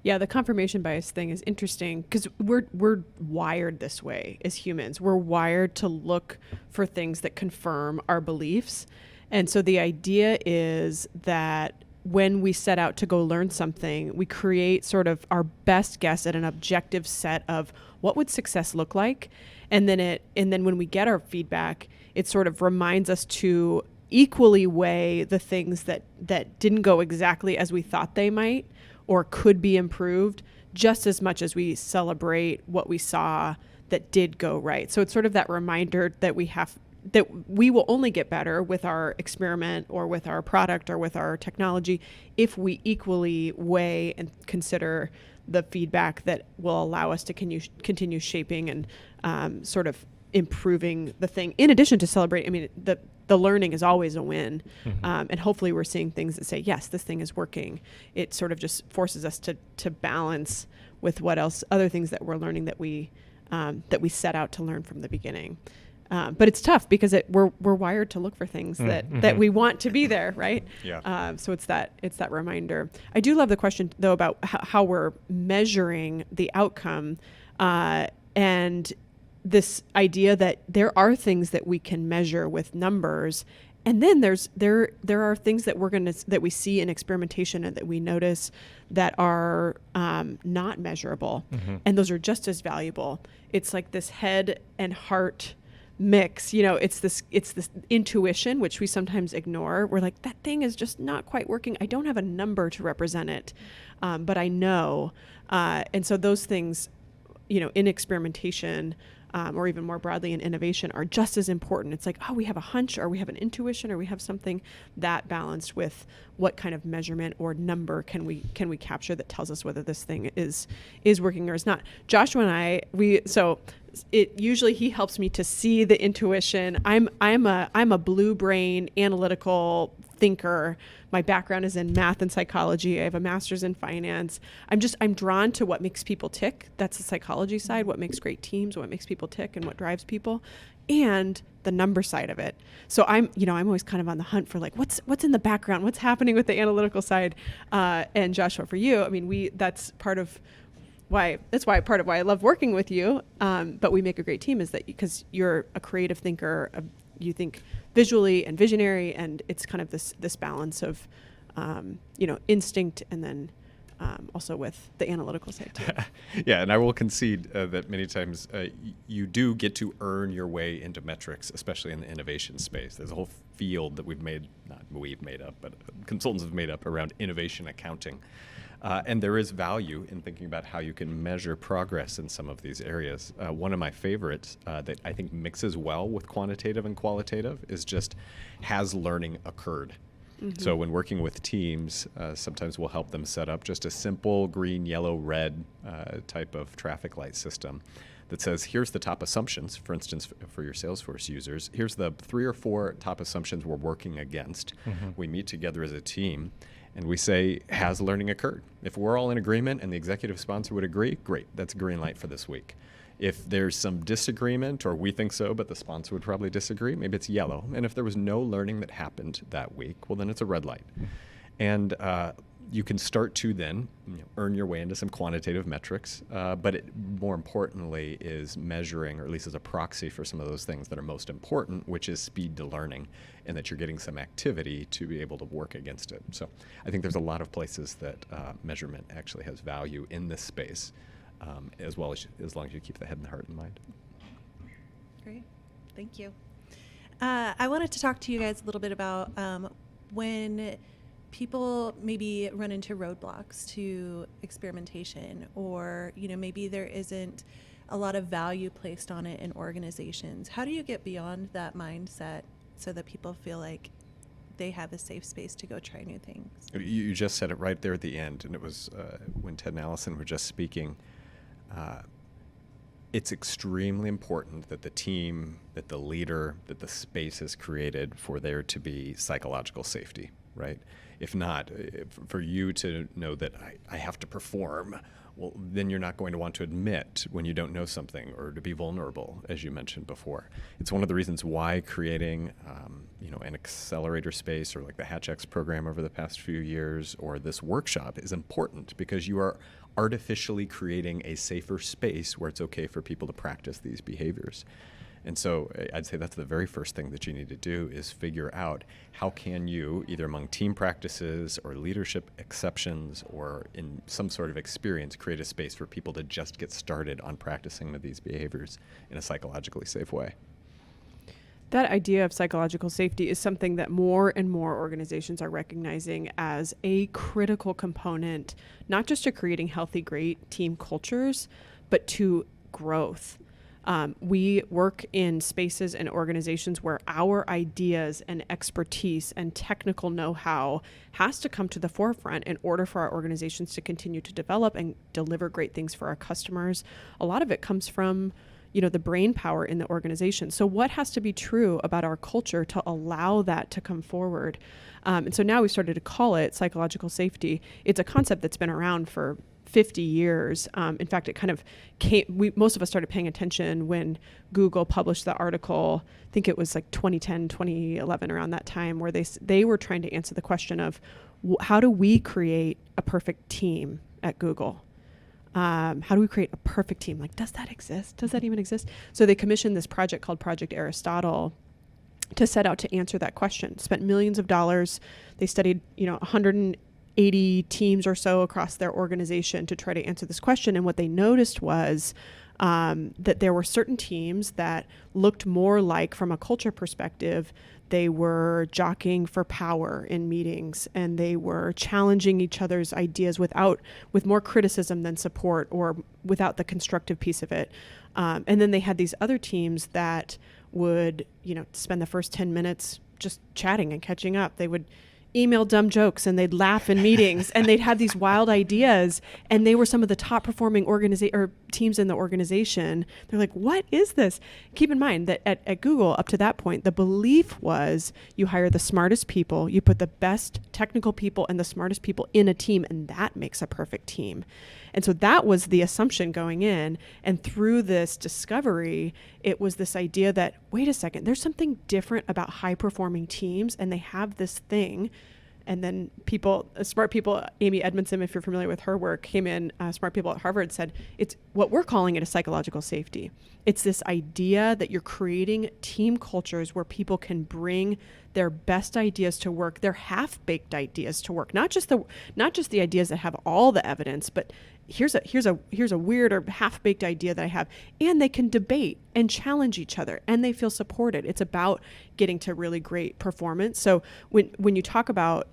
Yeah, the confirmation bias thing is interesting because we're wired this way as humans. We're wired to look for things that confirm our beliefs. And so the idea is that when we set out to go learn something, we create sort of our best guess at an objective set of what would success look like. And then when we get our feedback, it sort of reminds us to equally weigh the things that didn't go exactly as we thought they might or could be improved, just as much as we celebrate what we saw that did go right. So it's sort of that reminder that we will only get better with our experiment or with our product or with our technology if we equally weigh and consider the feedback that will allow us to continue shaping and sort of improving the thing. In addition to celebrating, I mean, the learning is always a win. And hopefully we're seeing things that say, yes, this thing is working. It sort of just forces us to balance with other things that we're learning that we set out to learn from the beginning. But it's tough because we're wired to look for things that we want to be there, right? Yeah. So it's that reminder. I do love the question though about how we're measuring the outcome, and this idea that there are things that we can measure with numbers, and then there are things that we see in experimentation and that we notice that are not measurable, and those are just as valuable. It's like this head and heart mix, it's this intuition, which we sometimes ignore. We're like, that thing is just not quite working. I don't have a number to represent it, but I know. And so those things, in experimentation, or even more broadly in innovation, are just as important. It's like, oh, we have a hunch, or we have an intuition, or we have something that balanced with what kind of measurement or number can we capture that tells us whether this thing is working or is not. Joshua and I, he helps me to see the intuition. I'm a blue brain analytical thinker. My background is in math and psychology. I have a master's in finance. I'm drawn to what makes people tick. That's the psychology side, what makes great teams, what makes people tick and what drives people. and the number side of it. So I'm always kind of on the hunt for like, what's in the background, what's happening with the analytical side. And Joshua, for you, I mean, that's part of why I love working with you. But we make a great team is that because you're a creative thinker, you think visually and visionary, and it's kind of this balance of, instinct and then also with the analytical side too. Yeah, and I will concede that many times you do get to earn your way into metrics, especially in the innovation space. There's a whole field that we've made up, but consultants have made up around innovation accounting. And there is value in thinking about how you can measure progress in some of these areas. One of my favorites that I think mixes well with quantitative and qualitative is just, has learning occurred? Mm-hmm. So when working with teams, sometimes we'll help them set up just a simple green, yellow, red type of traffic light system that says, here's the top assumptions, for instance, for your Salesforce users. Here's the 3 or 4 top assumptions we're working against. Mm-hmm. We meet together as a team, and we say, has learning occurred? If we're all in agreement and the executive sponsor would agree, great, that's a green light for this week. If there's some disagreement, or we think so, but the sponsor would probably disagree, maybe it's yellow. And if there was no learning that happened that week, well, then it's a red light. And you can start to then earn your way into some quantitative metrics, but it, more importantly, is measuring, or at least as a proxy for some of those things that are most important, which is speed to learning, and that you're getting some activity to be able to work against it. So I think there's a lot of places that measurement actually has value in this space, as long as you keep the head and the heart in mind. Great, thank you. I wanted to talk to you guys a little bit about when people maybe run into roadblocks to experimentation, or maybe there isn't a lot of value placed on it in organizations. How do you get beyond that mindset so that people feel like they have a safe space to go try new things? You just said it right there at the end, and it was when Ted and Allison were just speaking. It's extremely important that the team, that the leader, that the space is created for there to be psychological safety, right? If not, for you to know that I have to perform, well, then you're not going to want to admit when you don't know something, or to be vulnerable, as you mentioned before. It's one of the reasons why creating, an accelerator space, or like the HatchX program over the past few years, or this workshop is important, because you are artificially creating a safer space where it's okay for people to practice these behaviors. And so I'd say that's the very first thing that you need to do, is figure out how can you, either among team practices or leadership exceptions or in some sort of experience, create a space for people to just get started on practicing these behaviors in a psychologically safe way. That idea of psychological safety is something that more and more organizations are recognizing as a critical component, not just to creating healthy, great team cultures, but to growth. We work in spaces and organizations where our ideas and expertise and technical know-how has to come to the forefront in order for our organizations to continue to develop and deliver great things for our customers. A lot of it comes from the brain power in the organization. So what has to be true about our culture to allow that to come forward? And so now we started to call it psychological safety. It's a concept that's been around for 50 years. In fact, it kind of most of us started paying attention when Google published the article, I think it was like 2010, 2011, around that time, where they were trying to answer the question of how do we create a perfect team at Google? How do we create a perfect team? Like, does that exist? Does that even exist? So they commissioned this project called Project Aristotle to set out to answer that question. Spent millions of dollars. They studied, 180 teams or so across their organization to try to answer this question. And what they noticed was that there were certain teams that looked more like, from a culture perspective, they were jockeying for power in meetings, and they were challenging each other's ideas with more criticism than support, or without the constructive piece of it. And then they had these other teams that would, spend the first 10 minutes just chatting and catching up. They would email dumb jokes, and they'd laugh in meetings, and they'd have these wild ideas, and they were some of the top performing teams in the organization. They're like, what is this? Keep in mind that at Google, up to that point, the belief was you hire the smartest people, you put the best technical people and the smartest people in a team, and that makes a perfect team. And so that was the assumption going in. And through this discovery, it was this idea that, wait a second, there's something different about high performing teams, and they have this thing. And then smart people, Amy Edmondson, if you're familiar with her work, came in, smart people at Harvard said, it's what we're calling it a psychological safety. It's this idea that you're creating team cultures where people can bring their best ideas to work, their half-baked ideas to work, not just the ideas that have all the evidence, but here's a weird or half-baked idea that I have, and they can debate and challenge each other, and they feel supported. It's about getting to really great performance. So when you talk about,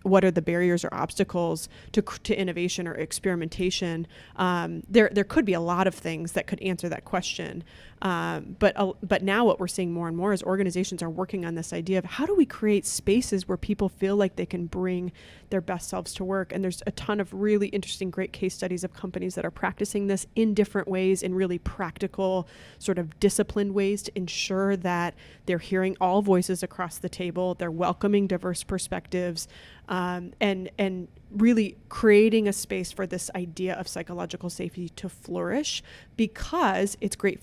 what are the barriers or obstacles to innovation or experimentation, there could be a lot of things that could answer that question. But now what we're seeing more and more is organizations are working on this idea of how do we create spaces where people feel like they can bring their best selves to work. And there's a ton of really interesting, great case studies of companies that are practicing this in different ways, in really practical, sort of disciplined ways to ensure that they're hearing all voices across the table, they're welcoming diverse perspectives, and really creating a space for this idea of psychological safety to flourish, because it's great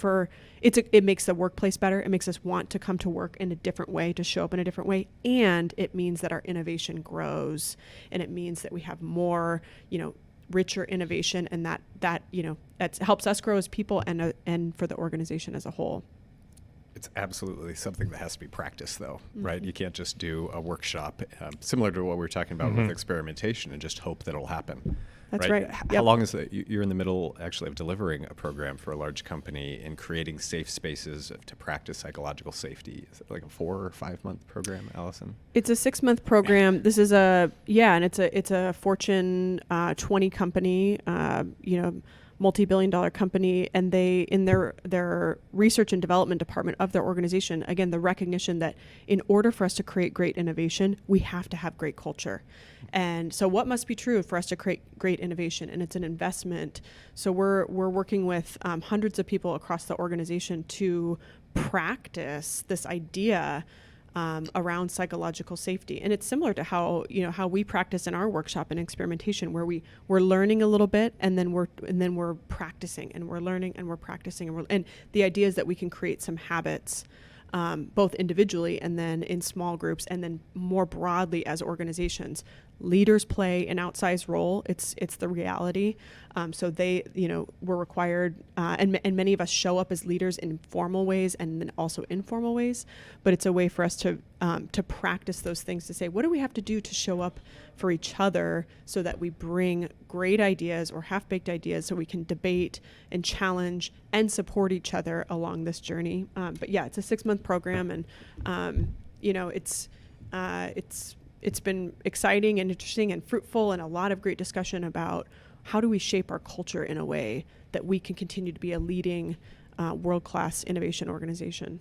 it makes the workplace better. It makes us want to come to work in a different way, to show up in a different way. And it means that our innovation grows, and it means that we have more, richer innovation, and that helps us grow as people and for the organization as a whole. It's absolutely something that has to be practiced, though, right? You can't just do a workshop similar to what we were talking about with experimentation and just hope that it'll happen. That's right. How long is it? You're in the middle, actually, of delivering a program for a large company and creating safe spaces to practice psychological safety. Is it like a 4 or 5 month program, Allison? It's a 6-month program. This is and it's a Fortune 20 company, multi-billion-dollar company, and they, in their research and development department of their organization, again, the recognition that in order for us to create great innovation, we have to have great culture. And so what must be true for us to create great innovation? And it's an investment. So we're working with hundreds of people across the organization to practice this idea around psychological safety. And it's similar to how we practice in our workshop in experimentation, where we're learning a little bit, and then we're practicing, and we're learning, and we're practicing, and the idea is that we can create some habits, both individually and then in small groups, and then more broadly as organizations. Leaders play an outsized role. It's the reality. So they, we're required, and many of us show up as leaders in formal ways and then also informal ways. But it's a way for us to practice those things, to say, what do we have to do to show up for each other so that we bring great ideas or half-baked ideas, so we can debate and challenge and support each other along this journey. But yeah, it's a 6-month program, and it's been exciting and interesting and fruitful, and a lot of great discussion about how do we shape our culture in a way that we can continue to be a leading world-class innovation organization.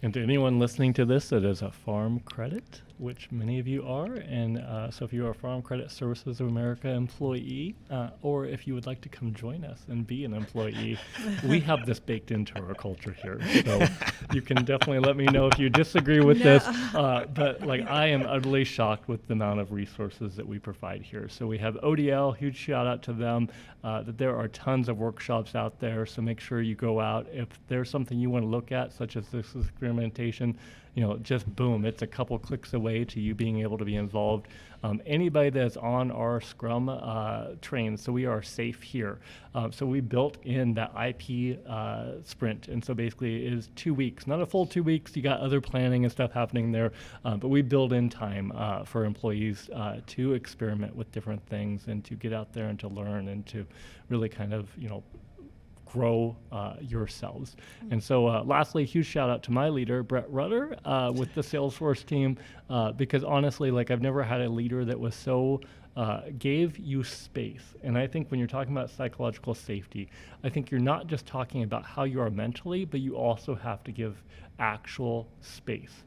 And to anyone listening to this that is a Farm Credit, which many of you are, and so if you are a Farm Credit Services of America employee, or if you would like to come join us and be an employee, we have this baked into our culture here. So you can definitely let me know if you disagree with this. But I am utterly shocked with the amount of resources that we provide here. So we have ODL, huge shout out to them, that there are tons of workshops out there. So make sure you go out. If there's something you want to look at, such as this experimentation, just boom, it's a couple clicks away to you being able to be involved. Anybody that's on our Scrum train, so we are safe here. So we built in that IP sprint. And so basically it is 2 weeks, not a full 2 weeks. You got other planning and stuff happening there. But we build in time for employees to experiment with different things and to get out there and to learn and to really kind of, grow yourselves. And so lastly, huge shout out to my leader, Brett Rutter, with the Salesforce team, because honestly, I've never had a leader that was so gave you space. And I think when you're talking about psychological safety, I think you're not just talking about how you are mentally, but you also have to give actual space.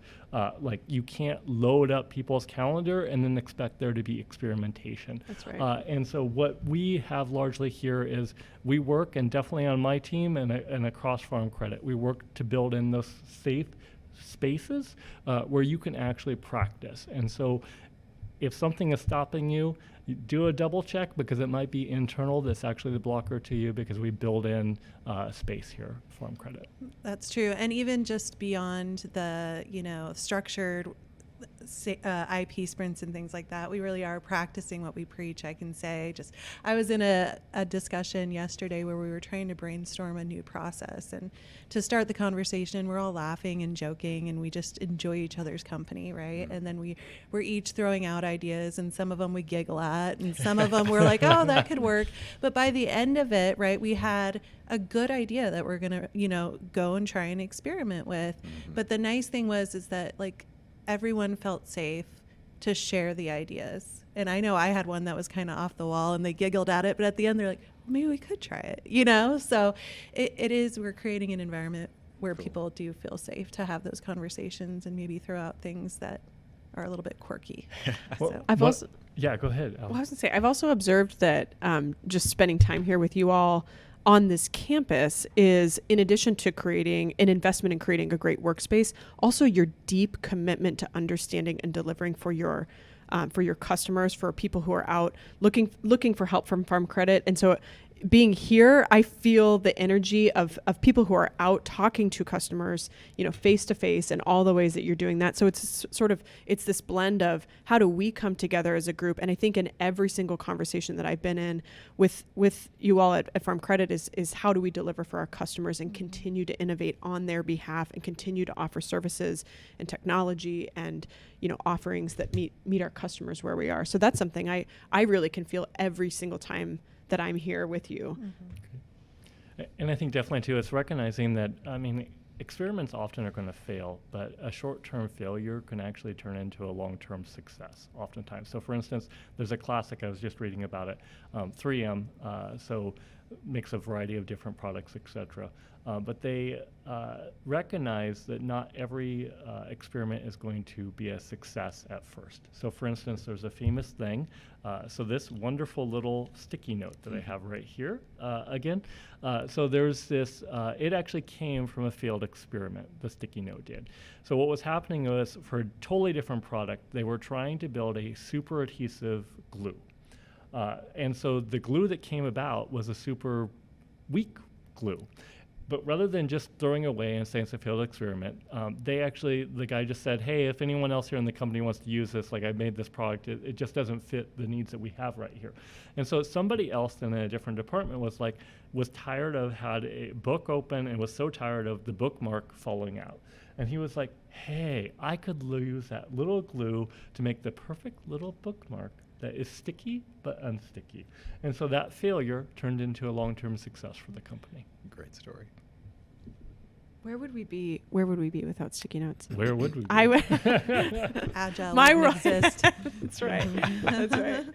You can't load up people's calendar and then expect there to be experimentation. That's right. And so what we have largely here is we work, and definitely on my team and across Farm Credit, we work to build in those safe spaces where you can actually practice. And so if something is stopping you, do a double check, because it might be internal that's actually the blocker to you, because we build in space here, Farm Credit. That's true. And even just beyond the, structured IP sprints and things like that, we really are practicing what we preach. I can say, I was in a discussion yesterday where we were trying to brainstorm a new process, and to start the conversation, we're all laughing and joking, and we just enjoy each other's company, right? And then we're each throwing out ideas, and some of them we giggle at, and some of them we're like, oh, that could work. But by the end of it, right, we had a good idea that we're gonna, go and try and experiment with. But the nice thing is that everyone felt safe to share the ideas. And I know I had one that was kind of off the wall, and they giggled at it, but at the end they're like, maybe we could try it, So we're creating an environment where people do feel safe to have those conversations and maybe throw out things that are a little bit quirky. Well, So. Yeah, go ahead. Well, I was going to say, I've also observed that just spending time here with you all on this campus is, in addition to creating an investment in creating a great workspace, also your deep commitment to understanding and delivering for your customers, for people who are out looking for help from Farm Credit. And so being here, I feel the energy of people who are out talking to customers, face to face, and all the ways that you're doing that. So it's it's this blend of how do we come together as a group. And I think in every single conversation that I've been in with you all at Farm Credit is how do we deliver for our customers and continue to innovate on their behalf and continue to offer services and technology and, offerings that meet our customers where we are. So that's something I really can feel every single time that I'm here with you. Okay. And I think definitely too, it's recognizing that, experiments often are going to fail, but a short-term failure can actually turn into a long-term success oftentimes. So for instance, there's a classic, I was just reading about it, 3M, so makes a variety of different products, etc. But they recognize that not every experiment is going to be a success at first. So for instance, there's a famous thing. So this wonderful little sticky note that I have right here, again. So there's this, it actually came from a failed experiment, the sticky note did. So what was happening was, for a totally different product, they were trying to build a super adhesive glue. And so the glue that came about was a super weak glue. But rather than just throwing away and saying it's a failed experiment, the guy just said, hey, if anyone else here in the company wants to use this, I made this product, it just doesn't fit the needs that we have right here. And so somebody else in a different department was tired of, had a book open and was so tired of the bookmark falling out. And he was like, hey, I could use that little glue to make the perfect little bookmark that is sticky but unsticky. And so that failure turned into a long-term success for the company. Great story. Where would we be without sticky notes? Where would we be? I would. Agile My wouldn't role. exist. That's right. That's right.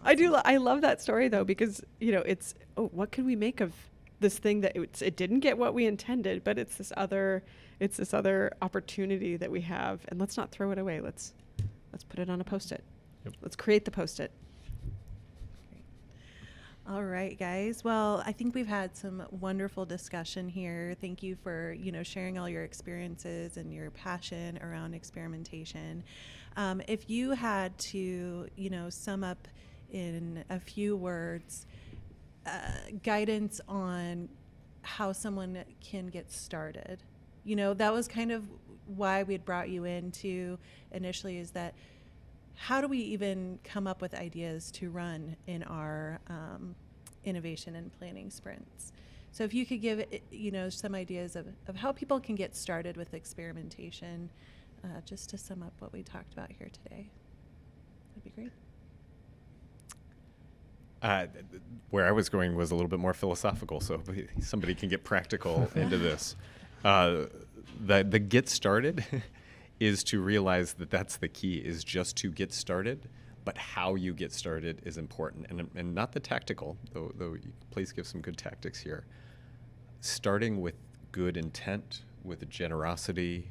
I love that story though, because it's what could we make of this thing that it didn't get what we intended, but it's this other opportunity that we have, and let's not throw it away. Let's put it on a Post-it. Yep. Let's create the Post-it. All right, guys. Well, I think we've had some wonderful discussion here. Thank you for, sharing all your experiences and your passion around experimentation. If you had to, sum up in a few words, guidance on how someone can get started. That was kind of why we had brought you into initially, is that how do we even come up with ideas to run in our innovation and planning sprints? So if you could give, some ideas of how people can get started with experimentation, just to sum up what we talked about here today, that'd be great. Where I was going was a little bit more philosophical, so somebody can get practical into this. The get started is to realize that that's the key, is just to get started, but how you get started is important, and not the tactical, though you please give some good tactics here. Starting with good intent, with generosity,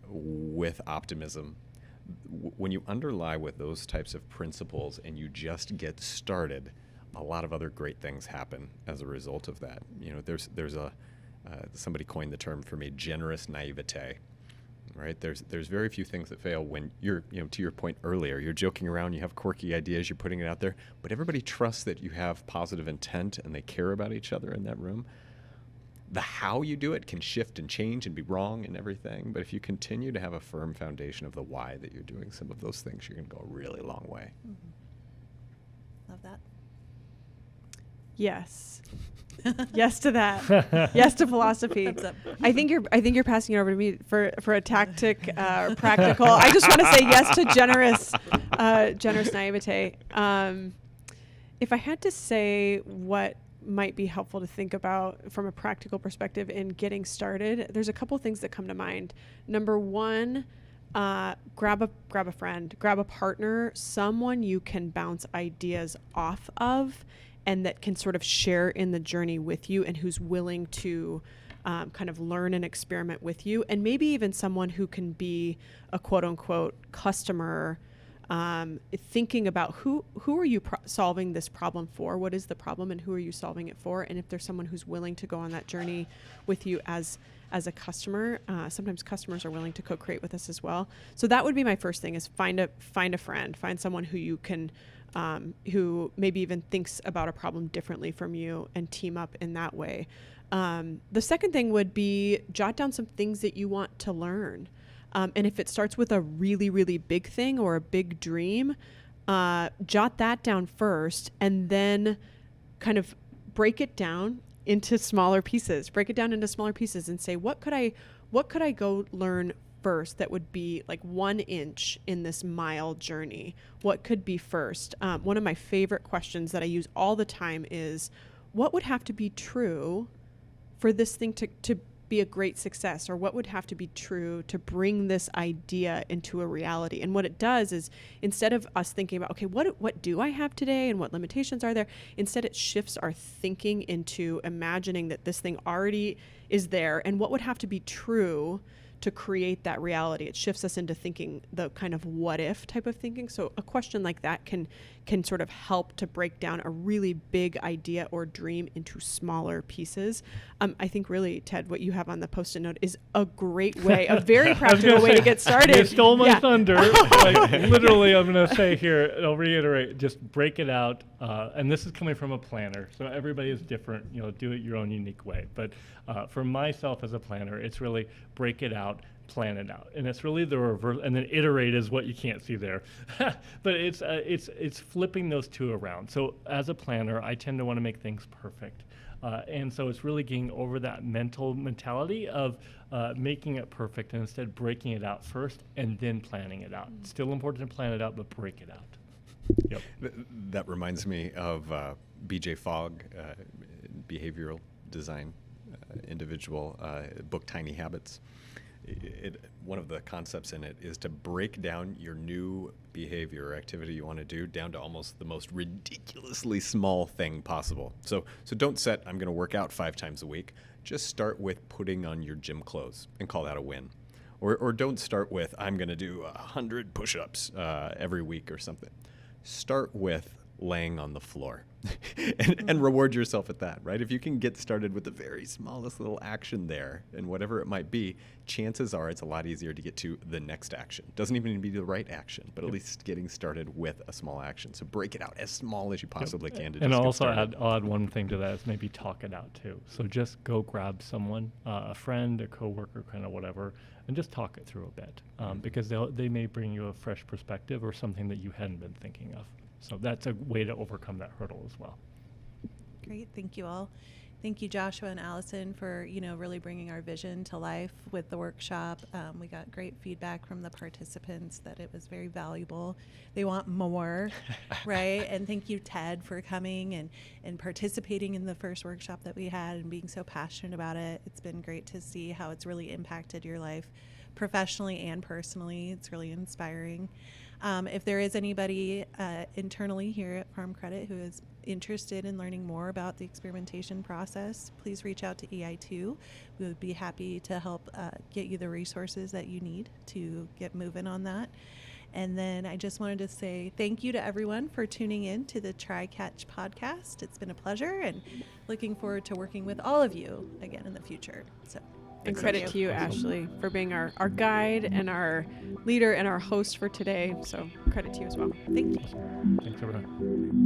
with optimism. When you underlie with those types of principles and you just get started, a lot of other great things happen as a result of that. There's somebody coined the term for me, generous naivete. right? There's very few things that fail when you're, to your point earlier, you're joking around, you have quirky ideas, you're putting it out there, but everybody trusts that you have positive intent and they care about each other in that room. The how you do it can shift and change and be wrong and everything, but if you continue to have a firm foundation of the why that you're doing some of those things, you're going to go a really long way. Mm-hmm. Love that. Yes. Yes to that. Yes to philosophy. Thumbs up. I think you're passing it over to me for a tactic or practical. I just want to say yes to generous naivete. If I had to say what might be helpful to think about from a practical perspective in getting started, there's a couple things that come to mind. Number one, grab a friend, grab a partner, someone you can bounce ideas off of and that can sort of share in the journey with you and who's willing to kind of learn and experiment with you, and maybe even someone who can be a quote unquote customer, thinking about who are you solving this problem for, what is the problem and who are you solving it for, and if there's someone who's willing to go on that journey with you as a customer. Sometimes customers are willing to co-create with us as well. So that would be my first thing, is find a friend, find someone who you can who maybe even thinks about a problem differently from you, and team up in that way. The second thing would be jot down some things that you want to learn. And if it starts with a really, really big thing or a big dream, jot that down first and then kind of break it down into smaller pieces. Break it down into smaller pieces and say, what could I go learn first that would be like 1 inch in this mile journey? What could be first? One of my favorite questions that I use all the time is, what would have to be true for this thing to be a great success, or what would have to be true to bring this idea into a reality? And what it does is, instead of us thinking about, okay, what do I have today and what limitations are there, instead it shifts our thinking into imagining that this thing already is there and what would have to be true to create that reality. It shifts us into thinking the kind of what if type of thinking. So a question like that can sort of help to break down a really big idea or dream into smaller pieces. I think really, Ted, what you have on the Post-it note is a great way, a very practical way to get started. You stole my thunder. Like, literally, I'm going to say here, I'll reiterate, just break it out. And this is coming from a planner, so everybody is different. Do it your own unique way. But for myself as a planner, it's really break it out, plan it out, and it's really the reverse. And then iterate is what you can't see there, but it's flipping those two around. So as a planner, I tend to want to make things perfect, and so it's really getting over that mentality of making it perfect, and instead breaking it out first and then planning it out. It's still important to plan it out, but break it out. Yep. That reminds me of BJ Fogg, behavioral design individual, book Tiny Habits. One of the concepts in it is to break down your new behavior or activity you want to do down to almost the most ridiculously small thing possible. So don't set, I'm going to work out 5 times a week. Just start with putting on your gym clothes and call that a win. Or don't start with, I'm going to do 100 push-ups every week or something. Start with laying on the floor and reward yourself at that, right? If you can get started with the very smallest little action there, and whatever it might be, chances are it's a lot easier to get to the next action. Doesn't even need to be the right action, but at least getting started with a small action. So break it out as small as you possibly can to and just also get started. I'll add one thing to that, is maybe talk it out too. So just go grab someone, a friend, a coworker, kind of whatever, and just talk it through a bit, because they may bring you a fresh perspective or something that you hadn't been thinking of. So that's a way to overcome that hurdle as well. Great, thank you all. Thank you, Joshua and Allison, for really bringing our vision to life with the workshop. We got great feedback from the participants that it was very valuable. They want more, right? And thank you, Ted, for coming and participating in the first workshop that we had and being so passionate about it. It's been great to see how it's really impacted your life professionally and personally. It's really inspiring. If there is anybody internally here at Farm Credit who is interested in learning more about the experimentation process, please reach out to EI2. We would be happy to help get you the resources that you need to get moving on that. And then I just wanted to say thank you to everyone for tuning in to the Try Catch podcast. It's been a pleasure, and looking forward to working with all of you again in the future. So And Thanks, credit Ashley. to you, Awesome. Ashley, for being our guide and our leader and our host for today. So credit to you as well. Thank you. Thanks, everyone.